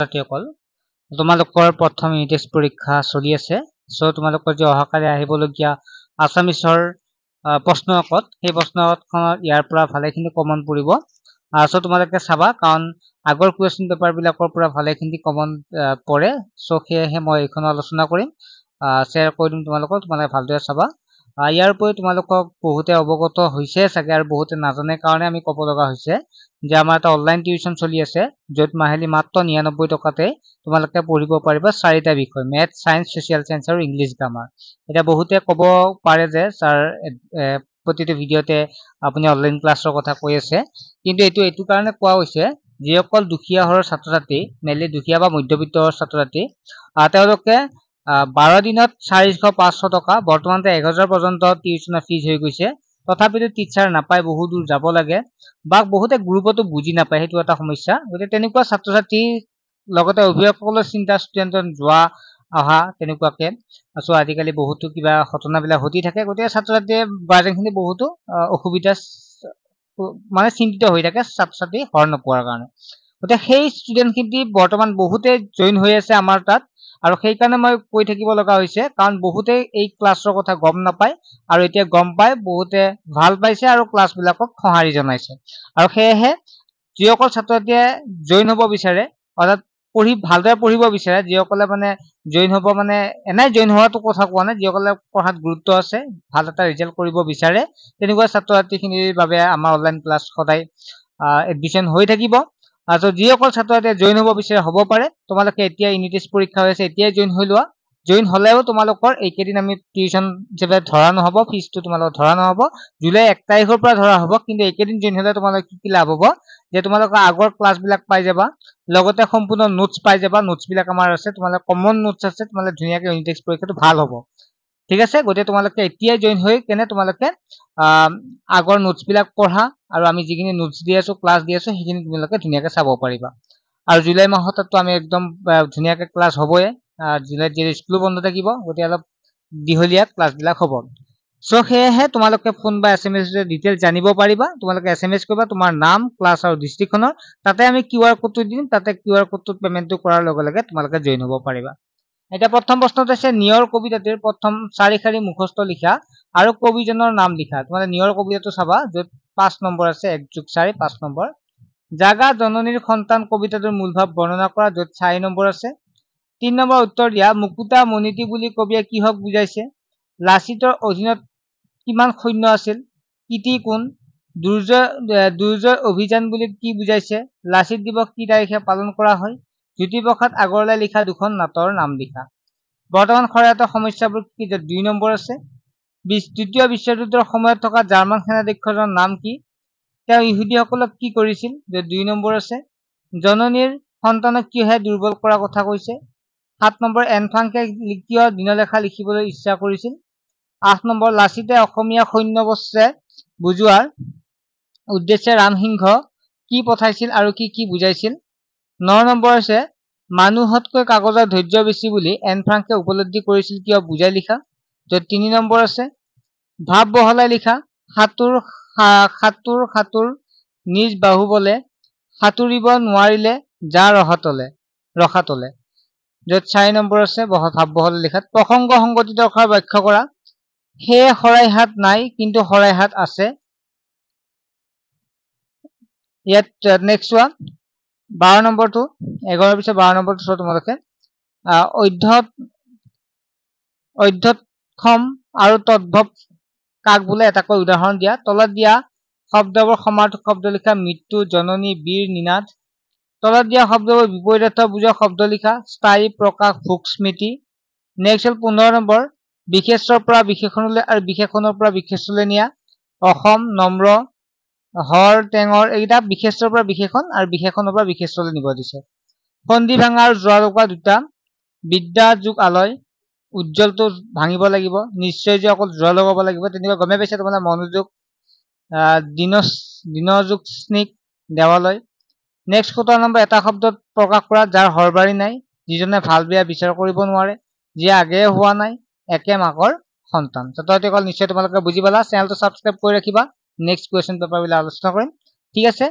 ছাত্ৰীসকল তোমালোকৰ প্ৰথম ইউনিট টেষ্ট পৰীক্ষা চলি আছে সো তোমালোকৰ যে অহাকালি আহিবলগীয়া আসামিছৰ প্ৰশ্নকাকত সেই প্ৰশ্নকাকতখনৰ ইয়াৰ পৰা ভালেখিনি কমন পৰিব সো তোমালোকে চাবা কাৰণ আগৰ কুৱেশ্যন পেপাৰ বিলাকৰ পৰা ভালেখিনি কমন পৰে সো সেয়েহে মই এইখন আলোচনা কৰিম শ্বেয়াৰ কৰি দিম তোমালোকক ভালদৰে চাবা ইয়াৰ উপৰি তোমালোকক বহুতে অৱগত হৈছে চাগে আৰু বহুতে নাজানে কাৰণে আমি ক'ব লগা হৈছে যে আমাৰ এটা অনলাইন টিউচন চলি আছে য'ত মাহেলি মাত্ৰ 99 টকাতে তোমালোকে পঢ়িব পাৰিবা চাৰিটা বিষয় মেথ সায়েন্স সোশ্যাল সায়েন্স আৰু ইংলিশ গ্ৰামাৰ এটা বহুতে ক'ব পাৰে যে স্যাৰ প্ৰতিটো ভিডিওতে আপুনি অনলাইন ক্লাছৰ কথা কৈ আছে কিন্তু এইটো কাৰণে কোৱা হৈছে যিসকল দুখীয়া ঘৰৰ ছাত্ৰ-ছাত্ৰী মেইনলি দুখীয়া বা মধ্যবিত্ত ছাত্ৰ-ছাত্ৰী তেওঁলোকে 12 দিনত 400-500 টকা বৰ্তমানতে 1000 পৰ্যন্ত টিউচনৰ ফিজ হৈ গৈছে তথাপিতো টিচাৰ নাপায় বহু দূৰ যাব লাগে বা বহুতে গ্ৰুপতো বুজি নাপায় হেতু এটা সমস্যা গতে তেনেকুৱা ছাত্ৰ-ছাত্ৰী লগতে অভিভাৱকসকলৰ চিন্তা ষ্টুডেন্টৰ যোৱা আহা তেনেকুৱাকে সো আজিকালি বহুতো কিবা ঘটনাবিলাক হতি থাকে গতে ছাত্ৰ-ছাত্ৰীয়ে গাৰ্জেনখিনি বহুতো অসুবিধা মানে চিন্তিত হৈ থাকে ছাত্ৰ-ছাত্ৰী হৰ নপোৱাৰ কাৰণে গতে সেই ষ্টুডেন্টখিনি বৰ্তমান বহুতে জয়েন হৈ আছে আমাৰ তাত আৰু সেই কাৰণে মই কৈ থাকিব লগা হৈছে কাৰণ বহুতে এই ক্লাছৰ কথা গম নাপায় আৰু এতিয়া গম পায় বহুতে ভাল পাইছে আৰু ক্লাছ বিলাকক খহাৰি জনাইছে আৰু সেয়েহে যিসকল ছাত্ৰ-ছাত্ৰীয়ে জয়েন হ'ব বিচাৰে অৰ্থাৎ ভালদৰে পঢ়িব বিচাৰে যিসকলে মানে জয়েন হ'ব মানে এনাই জয়েন হোৱাটো কথা কোৱা নাই যিসকলে পঢ়াত গুৰুত্ব আছে ভাল এটা ৰিজাল্ট কৰিব বিচাৰে তেনেকুৱা ছাত্ৰ-ছাত্ৰীখিনিৰ বাবে আমাৰ অনলাইন ক্লাছ সদায় এডমিশন হৈ থাকিব আৰু যিসকল ছাত্ৰ-ছাত্ৰীয়ে জয়েন হ'ব বিচাৰে হ'ব পাৰে তোমালোকে এতিয়া ইউনিট টেষ্ট পৰীক্ষা হৈছে এতিয়া জয়েন হৈ লোৱা জয়েন হলেও তোমালোকৰ এইকেদিন আমি টিউচন যেবে ধৰা নহব ফিজটো তোমালোকৰ ধৰা নহব জুলাই 1 তাৰিখৰ পৰা ধৰা হ'ব কিন্তু এইকেদিন জয়েন হলে তোমালোকৰ কি লাভ হ'ব যে তোমালোকৰ আগৰ ক্লাছ বিলাক পাই যাবা লগতে সম্পূৰ্ণ নোটস পাই যাবা নোটস বিলাক আমাৰ আছে তোমালোকৰ কমন নোটস আছে তোমালোকে ধুনিয়াকে ইউনিট টেষ্ট পৰীক্ষাটো ভাল হ'ব ঠিক আছে গতে তোমালোকে এতিয়া জয়েন হৈ কেনে তোমালোকে আগৰ নোটস বিলাক পঢ়া আৰু আমি যিখিনি নোটস দি আছো ক্লাছ দি আছো সেইখিনি তোমালোকে ধুনিয়াকে চাব পাৰিবা আৰু জুলাই মাহতটো আমি একদম ধুনিয়াকে ক্লাছ হ'বই জুলাইত যে স্কুল বন্ধ থাকিব গতে অলপ দিহলিয়া ক্লাছ বিলাক হ'ব সো সেয়েহে তোমালোকে ফোন বা এসএমএস ৰে ডিটেইল জানিব পাৰিবা তোমালোকে এসএমএস কৰিবা তোমাৰ নাম ক্লাছ আৰু ডিস্ট্ৰিক্টখনৰ তাতে আমি কিউআৰ কোডটো দিম তাতে কিউআৰ কোডটো পেমেন্টটো কৰাৰ লগে লগে তোমালোকে জয়েন হ'ব পাৰিবা এটা প্ৰথম প্ৰশ্নটো আছে নিয়ৰ কবিতাটিৰ প্ৰথম 4 শাৰী মুখস্থ লিখা আৰু কবিজনৰ নাম লিখা তোমালোকে নিয়ৰ কবিতাটো চাবা য'ত 5 নম্বৰ আছে 1+4 5 নম্বৰ জাগা জননীৰ সন্তান কবিতাটোৰ মূলভাৱ বৰ্ণনা কৰা য'ত 4 নম্বৰ আছে 3 নম্বৰ উত্তৰ দিয়া মুকুতা মনিতি বুলি কবিয়ে কিহক বুজাইছে লাচিতৰ অধীনত কিমান সৈন্য আছিল কিতি কোন দুৰ্জয় অভিযান বুলি কি বুজাইছে লাচিত দিৱস কি তাৰিখে পালন কৰা হয় জ্যোতিপ্ৰসাদ আগৰৱালাই লিখা দুখন নাটৰ নাম লিখা বৰ্তমান খৰায়াতৰ সমস্যাবোৰ কি 2 নম্বৰ আছে দ্বিতীয় বিশ্বযুদ্ধৰ সময়ত থকা জাৰ্মান সেনাধ্যক্ষৰ নাম কি তেওঁ ইহুদীসকলক কি কৰিছিল 2 নম্বৰ আছে জননীৰ সন্তানক কিহে দুৰ্বল কৰা কথা কৈছে 7 নম্বৰ এনফাংকে কিয় দিনলেখা লিখিবলৈ ইচ্ছা কৰিছিল 8 নম্বৰ লাচিতে অসমীয়া সৈন্যবস্ত্ৰে বুজোৱাৰ উদ্দেশ্যে ৰামসিংহ কি পঠাইছিল আৰু কি বুজাইছিল 9 নম্বৰ আছে মানুহতকৈ কাগজৰ ধৈৰ্য বেছি বুলি এনফ্ৰাংকে উপলব্ধি কৰিছিল কিয় বুজাই লিখা য'ত 3 নম্বৰ আছে ভাৱ বহলাই লিখা খাতুৰ নিজ বাহুবলে খাতুৰিব নোৱাৰিলে যা ৰখাতলে য'ত 4 নম্বৰ আছে ভাৱ বহলাই লিখাত প্ৰসংগ সংগঠিত অক্ষৰ ব্যাখ্যা কৰা হে হৰাই হাত নাই কিন্তু হৰাই হাত আছে ইয়াত নেক্সট ওয়ান 12 নম্বৰটো 11 পিছে 12 নম্বৰটো চোৱা তোমালোকে অধ্যক্ষম আৰু তদ্ভৱ কাক বোলে এটাকৈ উদাহৰণ দিয়া তলত দিয়া শব্দবোৰ সমাৰ্থক শব্দ লিখা মৃত্যু জননী বীৰ নিনাদ তলত দিয়া শব্দবোৰ বিপৰীতাৰ্থ বুজোৱা শব্দ লিখা স্থায়ী প্ৰকাশ ভোগ স্মৃতি নেক্সট হ'ল 15 নম্বৰ বিশেষৰ পৰা বিশেষণলৈ আৰু বিশেষণৰ পৰা বিশেষলৈ নিয়া অসম নম্ৰ হৰ টেঙৰ এইটা বিশেষৰ পৰা বিশেষণ আৰু বিশেষণৰ পৰা বিশেষলৈ নিব দিছে সন্ধি ভাঙা আৰু জোৰা লগা দুটা বিদ্যা যোগ আলয় উজ্জ্বলটো ভাঙিব লাগিব নিশ্চয় যে অকল জোৰা লগাব লাগিব তেনেকুৱা গমে পাইছে তোমালোকে মনোযোগ দিনযোগ স্নিক দেৱালয় নেক্সট 17 নম্বৰ এটা শব্দত প্ৰকাশ কৰা যাৰ হৰবাৰী নাই যিজনে ভাল বেয়া বিচাৰ কৰিব নোৱাৰে যি আগে হোৱা নাই একে মাকৰ সন্তান ততোকল নিশ্চয় তোমালোকে বুজি পালা চেনেলটো সাবস্ক্ৰাইব কৰি ৰাখিবা নেক্সট কোৱেশ্চন পেপাৰ বিলা আলোচনা কৰিম ঠিক আছে